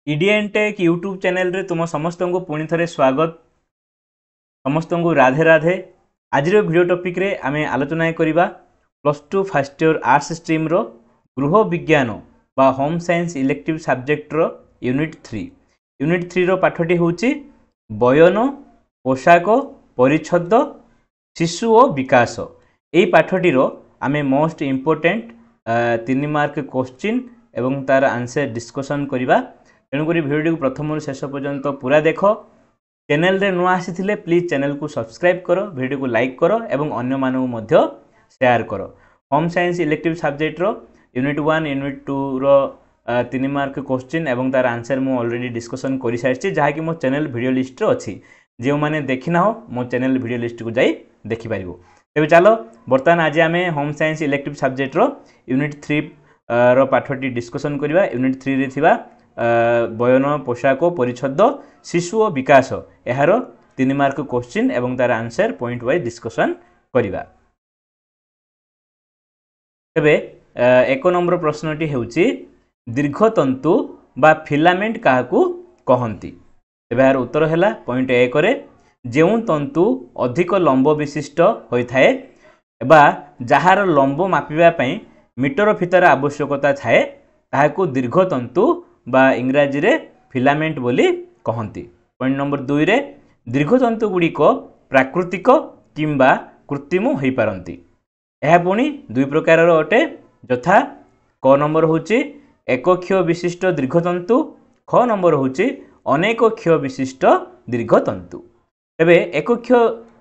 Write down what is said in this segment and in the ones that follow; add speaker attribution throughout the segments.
Speaker 1: ईडीएन take YouTube channel रे तुम समस्त को पुणी थे स्वागत। समस्त को राधे राधे। आज वीडियो टॉपिक रे आमे आलोचना करिबा +2 फर्स्ट ईयर आर्ट्स स्ट्रीम रो गृह विज्ञान बा होम साइंस इलेक्टिव सब्जेक्ट रो यूनिट 3 रो पाठटी होची बयन पोशाक परिच्छद शिशु और विकास। यही पाठटी रो आमे मोस्ट इम्पोर्टेंट 3 मार्क क्वेश्चन एवं तार आंसर डिस्कशन करिबा। तेणुक भिडियो को प्रथम शेष पर्यंत पूरा देख। चैनल रे नुआ आसी प्लीज चैनल को सब्सक्राइब कर, भिडियो को लाइक कर एवं अन्य मानू मध्य शेयर कर। होम साइंस इलेक्टिव सब्जेक्ट रो यूनिट 1 यूनिट 2 रो 3 मार्क क्वेश्चन एवं तार आंसर मु ऑलरेडी डिस्कशन कर सारी जहाँकि मो चैनल वीडियो लिस्ट रो अच्छी। जो मैंने देखी ना हो मो चैनल वीडियो लिस्ट को जाई देखि पारिबो। तेबे चलो बर्तमान आज आम होम साइंस इलेक्टिव सब्जेक्ट रो यूनिट 3 रो पाठटी डिस्कशन करबा। यूनिट 3 रे थिबा बयन पोशाक परिच्छद शिशु और विकास यार 3 मार्क क्वेश्चन एवं तार आंसर पॉइंट वाइज डिस्कशन करिबा। तेबे 1 नंबर प्रश्नटी हेउची दीर्घतंतु बा फिलामेंट काहाकू कहंती। तेबे यार उत्तर हैला पॉइंट 1 रे जेउ तंतु अधिक लंब विशिष्ट होइथाए बा जहार लंब मापिबा पई मीटर फीतार आवश्यकता थाए ताहाकू दीर्घतंतु बा इंग्राजी रे फिलामेंट बोली कहंती। पॉइंट नंबर 2 रे दीर्घतंतु गुड़िक प्राकृतिक किंबा कृत्रिम होई पारंती। यह पुणी 2 प्रकार अटे यथा क नंबर होची एकक्षीय विशिष्ट दीर्घतंतु, ख नंबर होची अनेक क्षीय विशिष्ट दीर्घतंतु। तेबे एकक्षीय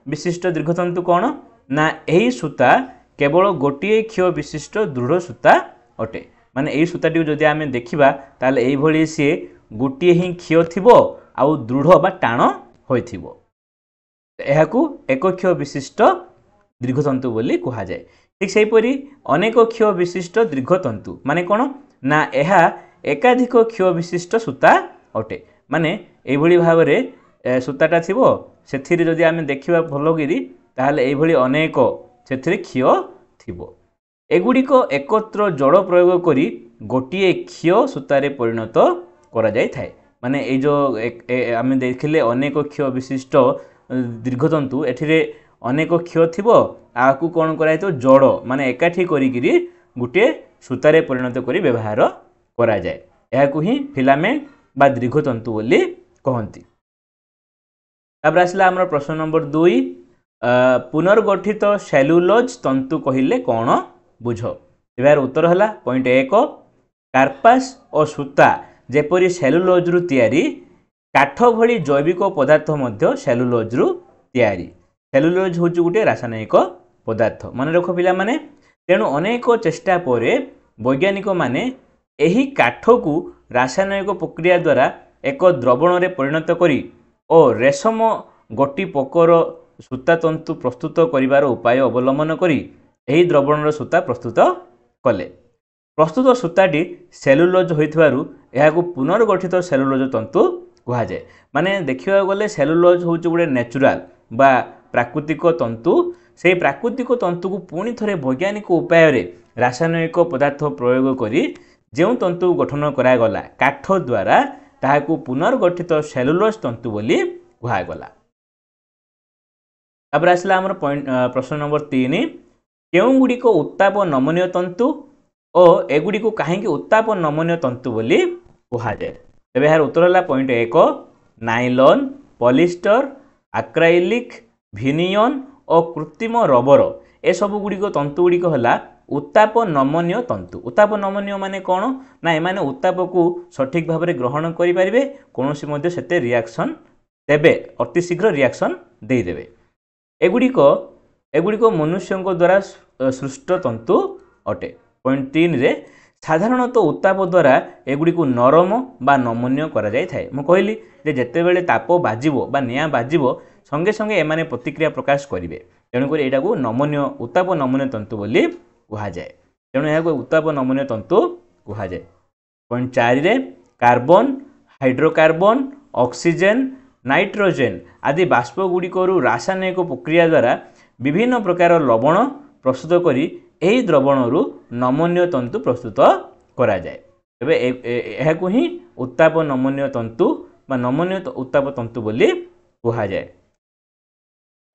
Speaker 1: विशिष्ट दीर्घतंतु कौन ना यही सूता केवल गोटे क्षीय विशिष्ट दृढ़ सूता अटे। माने यही सूताटी जदि आम देखा ताल यही सी गोटे ही क्षीय थिबो आउ दृढ़ बा टाण होइथिबो। एहाकू एकक्षीय विशिष्ट दीर्घतंतु बोली कहा जाए। ठीक सेहीपरि अनेक क्षीय विशिष्ट दीर्घतंतु माने कौन ना यह एकाधिक क्षीय विशिष्ट सूता अटे। माने एभली भाव में सूताटा थिबो सेथिरे जदि आम देखिबा भलगिरी ताहले एभली अनेक सेथिरे क्षीय थिबो। एगुड़िक एकत्र जड़ प्रयोग करी गोटे क्षीय सूतारे परिणत करा जाय थाए। माने ए जो आम देखिले अनेक क्षीय विशिष्ट दीर्घतंतु एथिरे अनेक क्षीय थिबो आकू कोन कराय तो जड़ माने एकाठी करिगिरी गोटे सूतारे परिणत करी व्यवहार करा जाय। एहाकू ही फिलामेंट बा दीर्घतंतु बोली कहंती। तापर आसला हमर प्रश्न नंबर 2 पुनर्गठित सेलुलोज तंतु कहिले कोन बुझ। यार उत्तर है पॉइंट 1 कार्पास और सूता जेपरी सेलुलोज रु तैयारी काठ भली जैविक पदार्थ मध्य सेलुलोज रु तैयारी। सेलुलोज हूँ गोटे रासायनिक पदार्थ मन रख पिला माने। तेणु अनेक चेष्टा पर वैज्ञानिक माने एही काठ को रासायनिक प्रक्रिया द्वारा एक द्रवण रे परिणत करी और रेशम गोटी पोकर सूता तंतु प्रस्तुत करिवार उपाय अवलंबन करी एही द्रवणर सूता प्रस्तुत कले। प्रस्तुत सूताटी सेलुलोज होइथिबारु एहाकू पुनर्गठित सेलुलोज तंतु कहा जाए। माने देखिबा गले सेलुलोज होउची गोटे नेचुरल बा प्राकृतिक तंतु। से प्राकृतिक तंतु को पुणी थरे वैज्ञानिक उपाय रे रासायनिक पदार्थ प्रयोग करी जेउ तंतु गठन करा गला काठ द्वारा ताहाकू पुनर्गठित सेलुलोज तंतु बोली कहा गला। तापर आसला हमर प्रश्न नंबर 3 केउं गुड़िक उत्ताप नमनीय तंतु और एगुड़िक कहीं उत्ताप नमनीय तंतु बोली कहा जाए। तेबे यार उत्तर है पॉइंट 1 नाइलॉन पॉलिस्टर आक्राइलिक विनियन और कृत्रिम रबर ए सब गुड़िक तंतु गुड़िक है उत्ताप नमनीय तंतु। उत्ताप नमनीय माने कौन ना एमाने उत्ताप को सठिक भाव में ग्रहण करें कौन से रिएक्शन देवे अति शीघ्र रिएक्शन देदेवे। एगुड़िक मनुष्यों द्वारा सृष्ट तंतु अटे। पॉइंट 3 रे साधारणतः उत्ताप द्वारा एगुड़िक नरम बा नमनीय करा जाय थाए। मु कहली जे जेतेबेले ताप बाजिबो बा निया बाजिबो संगे संगे एमाने प्रतिक्रिया प्रकाश करिवे। तेणुक एटाकू नमनीय उत्ताप नमनीय तंतु बोली कहा जाए। तेणु एहाकू उत्ताप नमनीय तंतु कहा जाए। पॉइंट 4 रे कार्बन हाइड्रोकार्बन ऑक्सीजन नाइट्रोजेन आदि बाष्प गुड़िकरू रासायनिक प्रक्रिया द्वारा विभिन्न प्रकार लवण प्रस्तुत करी एही द्रवणरू नमनीय तंतु प्रस्तुत करा जाए। तेबे एहाकु ही उत्ताप नमनीय तंतु बा नमनीय उत्ताप तंतु बोली कहा जाए।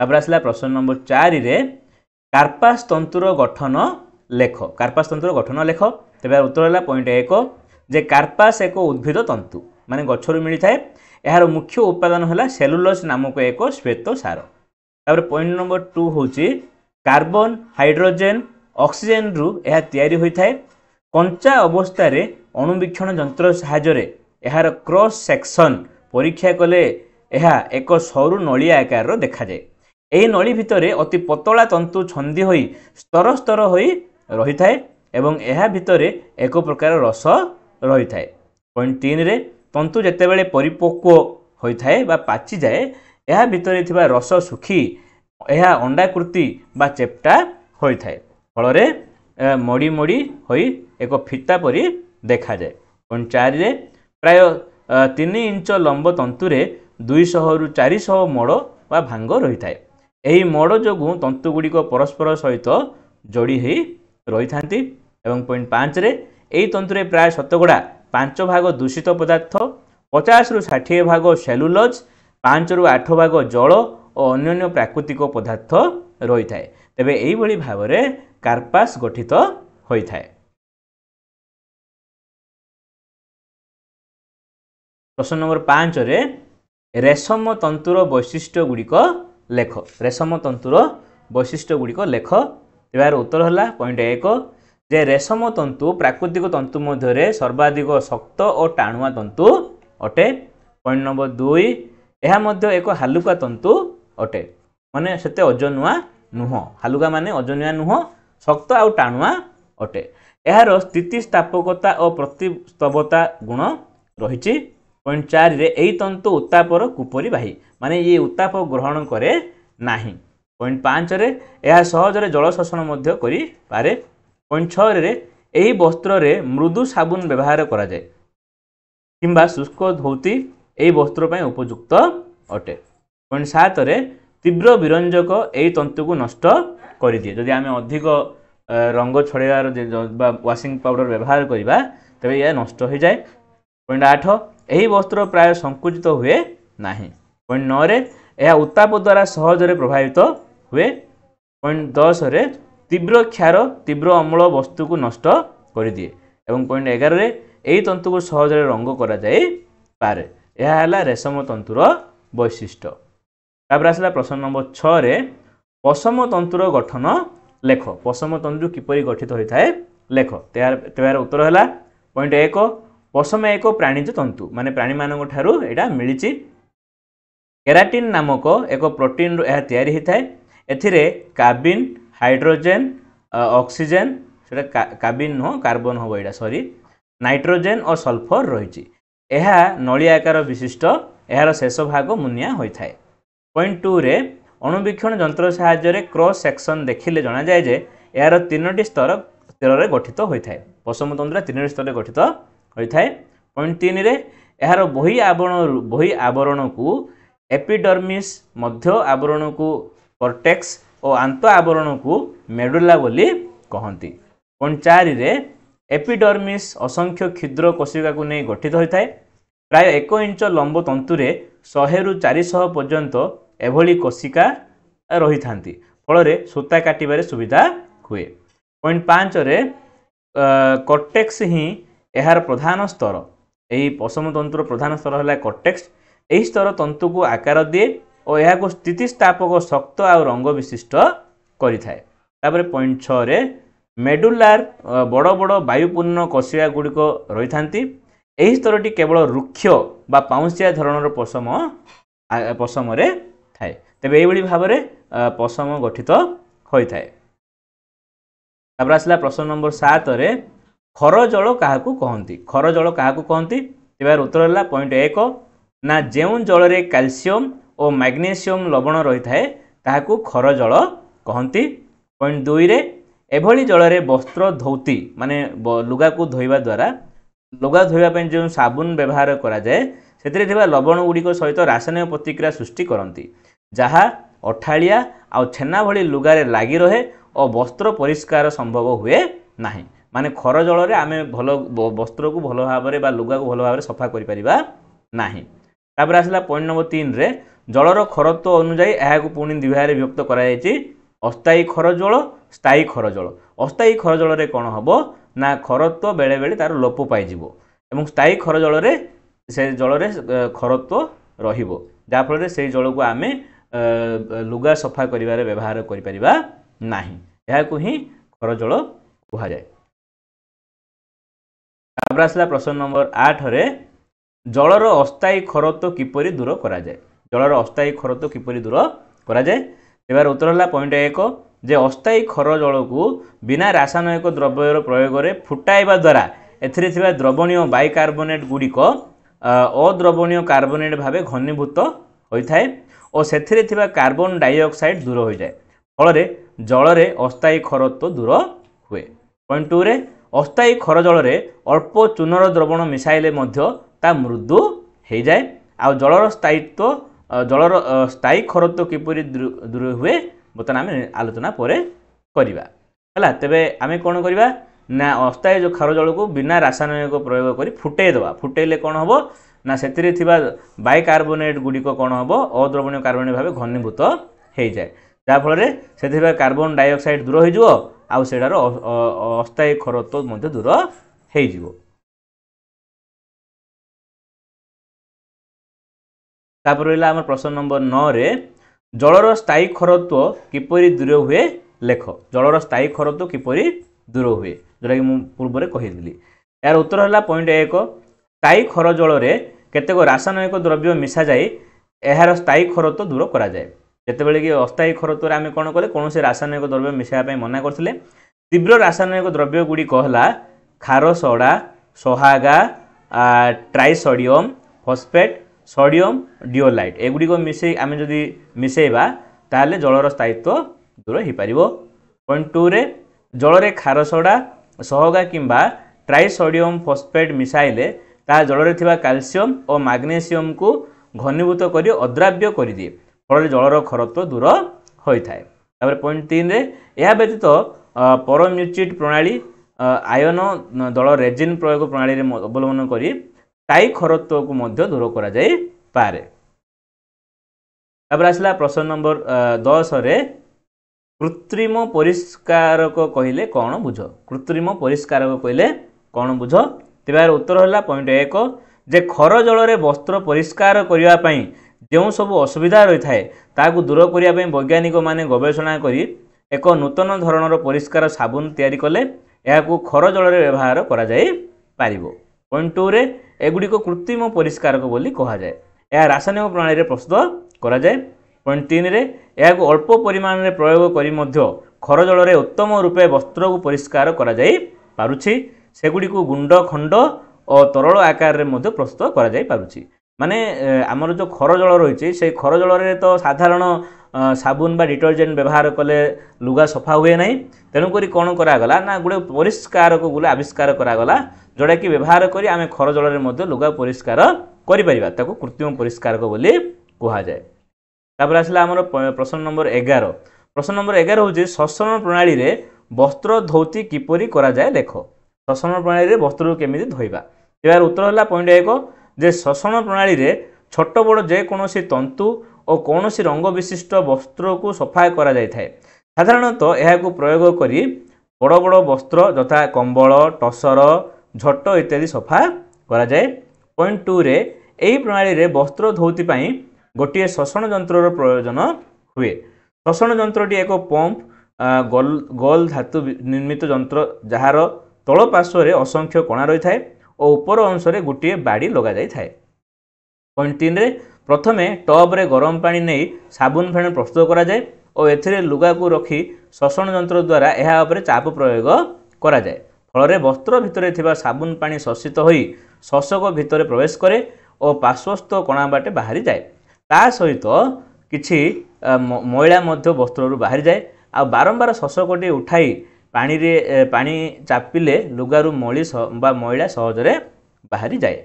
Speaker 1: तापर आसला प्रश्न नंबर 4 रे कार्पास तंतुर गठन लेख। कार्पास तंतुर गठन लेख। तेबे उत्तर है पॉइंट 1 जे कार्पास एक उद्भिद तंतु माने गछरु मिली थाए। यार मुख्य उपादान है सेलुलोज नामक एक श्वेत सार। तापर पॉइंट नंबर 2 होची कार्बन हाइड्रोजेन ऑक्सीजन रु यह तैयारी होई थाए। कंचा अवस्था रे अणुवीक्षण यंत्र सहायरे यार क्रॉस सेक्शन परीक्षा कले यह एक सरू नलिया आकार देखा जाए। यही नली भितर अति पतला तंतु छंदी होई स्तर स्तर होई रही थाए एवं यह भितर एक प्रकार रस रही थाए। पॉइंट 3 रे तंतु जेतेबेले परिपक्व होई थाए बा पाची जाए यह भितर थिबा रस सुखी यह अंडाकृति बा चेप्टा होई थाए। फल रे मोड़ी मोड़ी होई एक फिता परी देखा जाए। पॉइंट 4 रे प्राय 3 इंच लंब तंतु रे 200 रु 400 मोड़ बा भांग रही थाए। यही मोड़ जोगु तंतु गुड़िक परस्पर सहित जोड़ी ही रही थांती। एवं पॉइंट 5 रे एही तंतुरे प्राय शतकड़ा 5 भाग दूषित पदार्थ 50 रु 60 भाग सेलुलोज 5 रु 8 भाग जल और अन्य प्राकृतिक पदार्थ रही थाए। तेबे एही भली भावरे कार्पास गठित होई थाए। प्रश्न नंबर 5 रे रेशम तंतुर वैशिष्ट्य गुड़िक लेख। रेशम तंतुर वैशिष्ट्य गुड़िक लेख। यार उत्तर है पॉइंट 1 जे रेशम तंतु प्राकृतिक तंतु मध्य सर्वाधिक शक्त और टाणुआ तंतु अटे। पॉइंट नंबर 2 यह मध्य एक हालुका तंतु अटे माने सेते ओजनुआ नुह। हालुका माने ओजनुआ नुह शक्त और टाणुआ अटे। यार स्थितिस्थापकता और प्रतिस्तवता गुण रही। पॉइंट 4 रे एही तंतु उत्तापर कुपरी बाही माने ये उत्ताप ग्रहण करे नाही। पॉइंट 5 रे यह सहजरे जल शोषण मध्य करि पारे। पॉइंट 6 रे एही वस्त्र रे मृदु साबुन व्यवहार करा जाए किंबा शुष्क धोती एही वस्त्र पय उपयुक्त अटे। पॉइंट 7 रे तीव्र विरंजक एही तंतु को नष्ट करि दिए। जदि आमे अधिक रंग छड़ेबार वाशिंग पाउडर व्यवहार करिबा तबे यह नष्ट हो जाए। पॉइंट 8 एही वस्त्र प्राय संकुचित हुए नाही। पॉइंट 9 रे यह उत्ताप द्वारा सहजरे प्रभावित हुए। पॉइंट 10 रे तीव्र क्षार तीव्र अम्ल वस्तु को नष्ट कर दिए। एवं पॉइंट 11 रे एही तंतु को सहजरे रंग करा जाए पारे। यह है रेशम तंतुर वैशिष्ट्य। तापर आसला प्रश्न नंबर 6 रे पशम तंतुर गठन लेख। पशम तंतु किपरि गठित होता है लेख। तेबार उत्तर है पॉइंट 1 पशम एक प्राणीज तंतु माने प्राणी मानक ठारू एटा मिलिछि। केराटिन नामक एक प्रोटीन रो यह तैयारी होता है। एथिरे कार्बिन हाइड्रोजेन ऑक्सीजन सेटा कार्बिन नो कार्बन हो एटा सॉरी नाइट्रोजेन और सल्फर रही। यह नलिया आकार विशिष्ट यार शेष भाग मुनिया होता है। पॉइंट 2 रे अणुवीक्षण यंत्र सहायरे क्रॉस सेक्शन देखिले जना जाए जे यार 3टी स्तर रे गठित होता है। पशम तंत्र 3टी स्तर गठित होता है। पॉइंट 3 रे यार बही आवरण को एपिडर्मिस मध्य आवरण को कॉर्टेक्स और आंत आवरण को मेडुला बोली कहती। पॉइंट 4 रे एपिडर्मिस असंख्य क्षुद्र कोशिका को नहीं गठित होता है। प्राय 1 इंच लंब तंतुरे 100 रु 400 पर्यंत एभली कोशिका रही थांती। फल रे सूता काटिबारे सुविधा हुए। पॉइंट 5 रे कॉर्टेक्स ही यार प्रधान स्तर। यही पशम तंतुर प्रधान स्तर है कॉर्टेक्स। यही स्तर तंतु को आकार दिए और यह स्थितिस्थापक शक्त आ रंग विशिष्ट करिथाए। तापर पॉइंट 6 रे मेडुलार बड़ बड़ वायुपूर्ण कोशिका गुड़िक रही थांती। यही स्तरटी केवल रुक्ष बा पाउंसिया धरणर पशम रे थाए। तेबे एही भाव में पशम गठित होता है। तापर आसला प्रश्न नंबर 7 रे खर जल काहाकू कहती। खर जल काहाकू कहती। तेबार उत्तर है पॉइंट 1 ना जेउ जल रे कैल्शियम और मैग्नेशियम लवण रही थाए ताहाकू खर जल कहती। पॉइंट 2 रे एभली जल रे वस्त्र धौती माने लुगा को धोइबा द्वारा लुगा धोइबा जो साबुन व्यवहार करा जाए सेतिरे थिबा लवण गुड़िक सहित रासायनिक प्रतिक्रिया सृष्टि करती जहाँ अठाड़िया आ छेना भली लुगारे लगी रहे और वस्त्र परिष्कार संभव हुए नहीं। माने खर जल रे आमे भल वस्त्र को भल भाव बा लुगा को भल भाव सफा करि परिबा नाही। तापर आसला पॉइंट नंबर 3 रे जलर खरत्व अनुसार यह पुणी दिभागे विभक्त कराई अस्थायी खर जल स्थायी खर जल। अस्थायी खर जल रे कौन हम ना खरत्व बेले बेले तार लोप पाइज एवं स्थायी खर जल रे से जल रे खरत्व रहिबो जाफल से जल को आम लुगा सफा करिबारे व्यवहार करि परिबा नाही। यह को ही खर जल कहा जाए। तापर आसला प्रश्न नंबर 8 रे जलर अस्थायी खरत्व किपरि दूर करा जाए। जलर अस्थायी खरत्व किपरि दूर करा जाए एबार उत्तर है पॉइंट 1 जे अस्थायी खर जल को बिना रासायनिक द्रव्यर प्रयोग रे फुटाइबा द्वारा एथिरे थिबा द्रवणीय बाइकार्बोनेट गुड़िक अद्रवणीय कार्बोनेट भावे घनीभूत होता है और सेथिरे थिबा कार्बन डाइऑक्साइड दूर हो जाए फल जल रे अस्थायी खरत्व दूर हुए। पॉइंट 2 रे अस्थायी खर जल रे अल्प चूनर द्रवण मिसाइले मध्य ता मृदु हो जाए। आ जलर स्थायित्व जलर स्थायी खरत्व किपरि दूर हुए बर्तमान आम आलोचना पर करवा है। तेबे आम कौन करवा ना अस्थायी जो खर जल को बिना रासायनिक प्रयोग कर फुटे दवा फुटेले कौन हम ना से बाइकार्बोनेट गुड़िक कौन हम अद्रवणीय कार्बोनेट भाव घनीभूत हो जाए जाफल से कार्बन डाइऑक्साइड दूर हो आउटार अस्थायी खरत्व दूर हो। तापर रहा आम प्रश्न नंबर 9 रे जलर स्थायी खरत्व किपरि दूर हुए लेख। जलर स्थायी खरत्व किपरि दूर हुए जोटा कि मुझे पूर्व में कही। यार उत्तर है पॉइंट 1 स्थायी खर जल रे केतेक रासायनिक द्रव्य मिसा जाए यार स्थायी खरत्व दूर करा जाए। जितेबाला कि अस्थायी खरत्व आम कौन कले कौन से रासायनिक द्रव्य मिसाइबा मना करते। तीव्र रासायनिक द्रव्य गुड़िक है खार सोडा सोहागा ट्राइसोडियम फॉस्फेट सोडियम डिओलाइट एगुड़िक मिसे आम जदि मिसेबा ताले जलर स्थायित्व दूर हो पार। पॉइंट 2 रे जल रे खार सोडा सोहगा किंबा ट्राइसोडियम फॉस्फेट मिसाइले ता जल रे थिबा कैल्शियम और मैग्नीशियम को घनीभूत कर अद्राव्य कर दिए फल जलर खरत्व दूर होता है। तापर पॉइंट 3 रे यह व्यतीत परम्यूचिट प्रणाली आयन दल रेजिन प्रयोग प्रणाली अवलंबन करी स्थायी खरत्व को मध्य दूर करा जाए पारे। तापर आसला प्रश्न नंबर 10 रे कृत्रिम परिष्कारक कहले कौन बुझ। कृत्रिम परिष्कारक कहले कौन बुझ तेबार उत्तर है पॉइंट 1 जे खर जल रे वस्त्र परिष्कार करिया पई जो सब असुविधा रही है ताकू दूर करने वैज्ञानिक माने गवेषणा करी एक नूतन धरणर परिष्कार साबुन तैयारी कले यह खर जल रे व्यवहार करा जाए पारिबो। पॉइंट 2 रे एगुड़िक कृत्रिम परिष्कारक बोली कहा जाए यह रासायनिक प्रणाली प्रस्तुत करा जाए। पॉइंट 3 रे यह अल्प परिमाण रे प्रयोग करी मध्य खर जल रे उत्तम रूपे वस्त्र को परिष्कार करा जाए पारुछि सेगुड़ी को गुंड खंड और तरल आकार रे मध्य प्रस्तुत करा जाए पारुछि। माने आमर जो खर जल रही से खर जल रे तो साधारण साबुन बा डिटर्जेंट व्यवहार कले लुगा सफा हुए ना तेणुक कौन करागला ना गोटे परिष्कारक गोटे आविष्कार करागला जोटा कि व्यवहार करी आम खर जल रे लुगा परिष्कार करिपरिबा ताको कृत्रिम परिष्कारक बोली कहा जाए। तापर आसला आमर प्रश्न नंबर 11। प्रश्न नंबर 11 हूँ श्वसन प्रणाली रे वस्त्र धौती किपरि करा जाए लेख। श्वसन प्रणाली रे वस्त्र केमिति धोइबा यार उत्तर है पॉइंट 1 जे श्वसन प्रणाली रे छोट बड़ जेकोसी तंतु और कौन सी रंग विशिष्ट वस्त्र को सफा करा जाय थाए। साधारणतः यह प्रयोग करी बड़ बड़ वस्त्र यथा कंबल टसर झट इत्यादि सफा करा जाए। पॉइंट 2 रे एही प्रणाली रे वस्त्र धौती पाई गोटे श्वसन जंत्र प्रयोजन हुए। श्वसन जंत्रटी एक पंप गोल धातु निर्मित जंत्र जार तल पार्श्व रे असंख्य कणा रही थाए और ऊपर अंश रे गोटे बाड़ी लगा जाय थाए। पॉइंट 3 रे प्रथमे टब रे गरम पानी नहीं साबुन फेण प्रस्तुत करा जाए और एथिरे लुगा को रखी श्वसन जंत्र द्वारा यह उपरे चाप प्रयोग करा जाए फल वस्त्र भितर थिबा साबुन पानी शोषित होई शोषक भितर प्रवेश करे और पार्श्वस्थ कणा बाटे बाहरी जाए ता सहित किछि मैला मध्य वस्त्र बाहरी जाए आ बारंबार शोषकटी उठाई पानी चापिले लुगारू मली बा मैला सहजरे बाहरी जाए।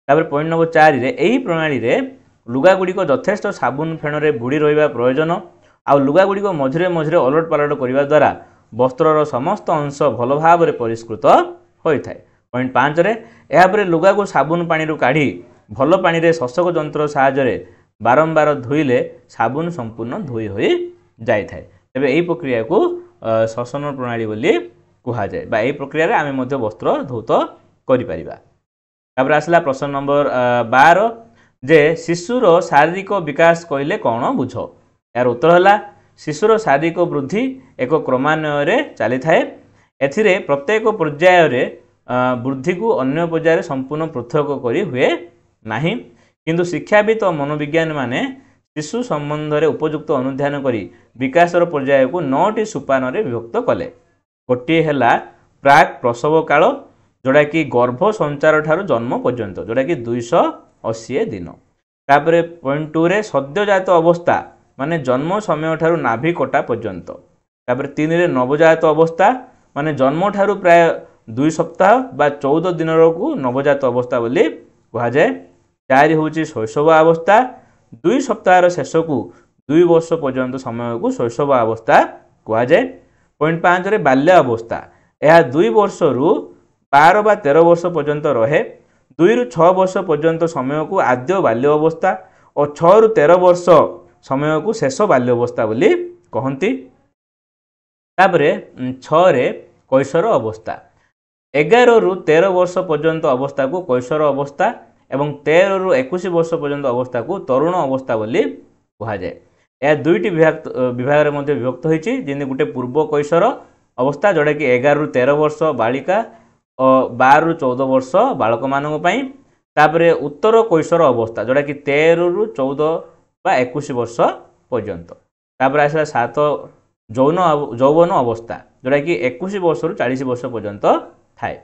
Speaker 1: तापर पॉइंट नंबर 4 रे एही प्रणाली रे लुगा गुड़िक यथेष्ट साबुन फेण रे बुड़ी रहिबा प्रयोजन आ लुगा गुड़िक मझिरे मझिरे अलट पालट करिबा द्वारा वस्त्रर समस्त अंश भल भाव परिष्कृत होता है। पॉइंट 5 रे यापर लुगा को साबुन पानी काढ़ी भल पानी रे शोषक जंत्र साहाय्य बारंबार धोइले साबुन संपूर्ण धोई हो जाए। तेबे यही प्रक्रिया को श्वसन प्रणाली बोली कहा जाए बा प्रक्रिया रे आमे मध्य वस्त्र धौत करि परिबा। तापर आसला प्रश्न नंबर 12 जे शिशुर शारीरिक विकास कहले कौन बुझ। यार उत्तर है शिशुर शारीरिक वृद्धि एक क्रमान्वय चली थाए। एथिरे प्रत्येक पर्याय वृद्धि को अन्य पर्याय संपूर्ण पृथक करी हुए नहीं, किंतु शिक्षाविद और मनोविज्ञान माने शिशु संबंध में उपयुक्त अनुध्यान करी विकासर पर्याय को 9टी सोपान विभक्त कले। गोटे है प्राक प्रसव काल जोड़ा कि गर्भ संचार ठारू जन्म पर्यंत जोड़ा कि 280 दिन। तापर पॉइंट 2 रे सद्यजात अवस्था माने जन्म समय ठारू नाभि कटा पर्यंत। तापर 3 रे नवजात अवस्था माने जन्म ठारू प्राय 2 सप्ताह बा 14 दिन को नवजात अवस्था बोली कहा जाए। 4 होची शैशव अवस्था 2 सप्ताह शेष को 2 वर्ष पर्यंत समय को शैशव अवस्था कहा जाए। पॉइंट 5 रे बाल्य अवस्था यह 2 वर्ष रु 12 बा 13 वर्ष पर्यंत रहे। 2 रु 6 वर्ष पर्यंत समय को आद्य बाल्य अवस्था और 6 रु 13 वर्ष समय को शेष बाल्य अवस्था बोली कहती। तापरे 6 रे कैशोर अवस्था 11 रु 13 वर्ष पर्यंत अवस्था को कैशोर अवस्था एवं 13 रु 21 वर्ष पर्यंत अवस्था को तरुण अवस्था बोली कहा जाए। यह 2टी विभाग में विभक्त होती जमी गोटे पूर्व कैशोर अवस्था जोड़ा कि 11 रु 13 वर्ष बालिका और 12 रु 14 वर्ष बालक मानों पाई। तापरे उत्तर कैशोर अवस्था जोड़ा कि 13 रु 14 बा 21 वर्ष पर्यंत। तापर आसला 7 यौवन अवस्था जोड़ा कि 21 वर्ष रु 40 वर्ष पर्यंत थाए।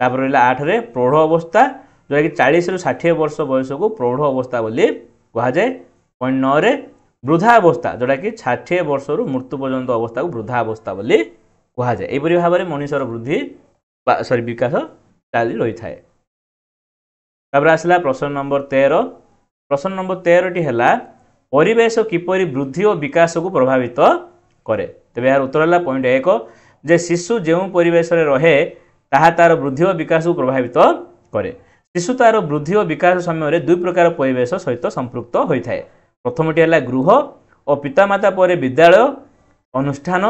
Speaker 1: तापर रहा 8 रे प्रौढ़ अवस्था जोड़ा कि 40 रु 60 वर्ष बयस को प्रौढ़ अवस्था बोली कहा जाए। पॉइंट 9 रे वृद्धा अवस्था जोड़ा कि 60 वर्ष रु मृत्यु पर्यंत अवस्था को वृद्धा अवस्था बोली कहा जाए। यहपरी भाव में मनुष्यर वृद्धि विकास चली रही है। तापर आसला प्रश्न नंबर 13। प्रश्न नंबर 13 टी है परिवेश किपरि वृद्धि और विकास को प्रभावित करे। तेज यार उत्तर है पॉइंट 1 जे शिशु जो परिवेश रहे ताहा तार वृद्धि और विकास को प्रभावित करे। शिशु तार वृद्धि और विकास समय 2 प्रकार परिवेश सहित संपृक्त होता है। प्रथमटी है गृह और पितामाता पर विद्यालय अनुष्ठान।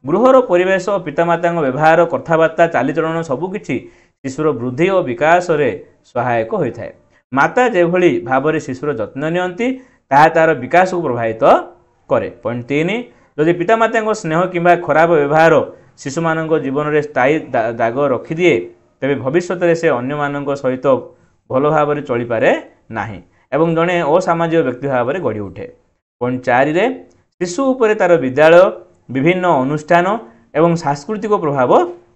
Speaker 1: गृहर परिवेश और पितामाता व्यवहार कथबार्ता चालीचलन सबकि शिशुर वृद्धि और विकास रे सहायक होता है। माता जेभली भाव में शिशुर जत्न नियंती ताहा तार विकास को प्रभावित करे। पॉइंट 3 जदि पितामाता स्नेह किंबा खराब व्यवहार शिशु मान जीवन में स्थायी दाग रखिदिए तेरे भविष्य में से अन्य मान सहित भल भाव में चली पारे नाही एवं जड़े असामाजिक व्यक्ति भाव में गढ़ी उठे। पॉइंट 4 रे शिशु उपर तार विद्यालय विभिन्न अनुष्ठान एवं सांस्कृतिक प्रभाव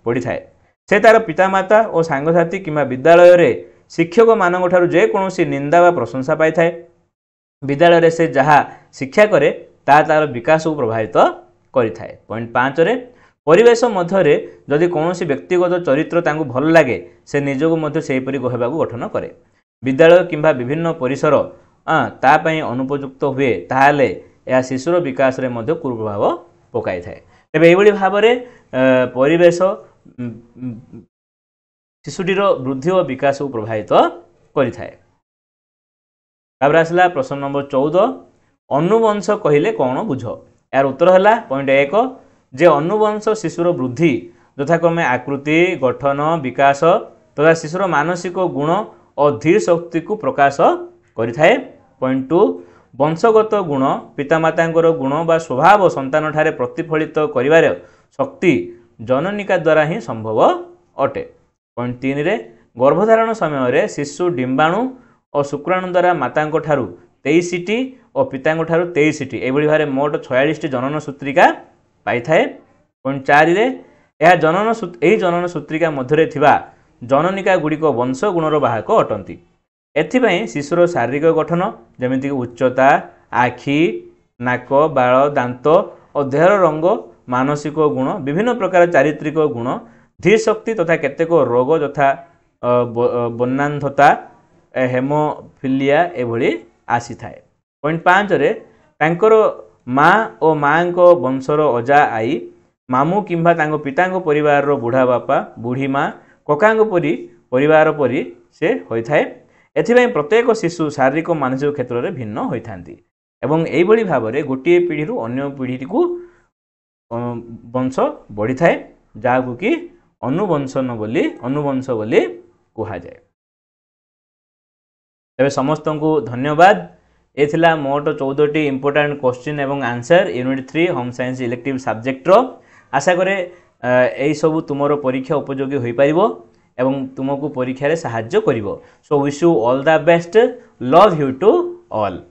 Speaker 1: पड़ी थाए। से तार पितामाता और सांगसाथी किंबा विद्यालय रे शिक्षक मानक ठारू जेकोसी निंदा व प्रशंसा पाई थाए। विद्यालय से जहाँ शिक्षा करे तार विकास को प्रभावित करि थाए। पॉइंट 5 रे परिवेश मध्य जदि कौन व्यक्तिगत चरित्र तांको भल लगे से निजको मध्य सेहीपरि कहबाकू गठन करे। विद्यालय किंबा विभिन्न परिसर तापाई अनुपयुक्त हुए ताहले यह शिशुर विकास रे मध्य कुप्रभाव पकाई थाए। तेबे एभली भाव में परिवेश शिशुटीर वृद्धि और विकास को प्रभावित करि थाए। तापर आसला प्रश्न नंबर 14 अनुवंश कहले कौन बुझ। यार उत्तर है पॉइंट 1 जे अनुवंश शिशुर वृद्धि यथाक्रमे आकृति गठन विकास तथा शिशुर मानसिक गुण और धीर शक्ति को प्रकाश करिथाए। पॉइंट 2 वंशगत गुण पितामाता गुण बा स्वभाव संतान ठारे प्रतिफलित करिवार शक्ति जननिका द्वारा ही संभव अटे। पॉइंट 3 रे गर्भधारण समय शिशु डिंबाणु और शुक्राणु द्वारा माता ठारू 23टी और पिता ठारू 23टी एभली भाव मोट 46टी जनन सूत्रिका पाई थाए। पॉइंट 4 रे यह जनन सूत्रिका मध्य थिबा जननिका गुड़िक वंश गुणर बाहक अटंती। एथिपाई शिशुर शारीरिक गठन जमिति उच्चता आखि नाक बाल दांत और देहर रंग मानसिक गुण विभिन्न प्रकार चारित्रिक गुण धीर शक्ति तथा केतेक रोग यथा बन्नांधता हेमोफिलिया एभली आसी थाए। पॉइंट 5 रे तांकर माँ और माँ को वंशर अजा आई मामू किंबा तांको पितांको परिवार रो बुढ़ा बापा बुढ़ी माँ ककांको परी परिवार परी से होइथाए। एथिପାଇଁ प्रत्येक शिशु शारीरिक और मानसिक क्षेत्र में भिन्न होइथांती एवं एइबळी भाबरे गोटिए पीढ़ी रु अन्य पीढ़ी को वंश बढ़ी थाए जहाकू कि अनुवंश बोली कहा जाए। तेबे समस्त को धन्यवाद। ये थिला मोट 14 इंपोर्टेंट क्वेश्चन एवं answer unit 3 home science elective subject रो। आशा करे यही सब तुमरो परीक्षा उपयोगी होई परिबो एवं तुमको परीक्षा रे सहाय्य करिवो। So wish you all the best. Love you to all.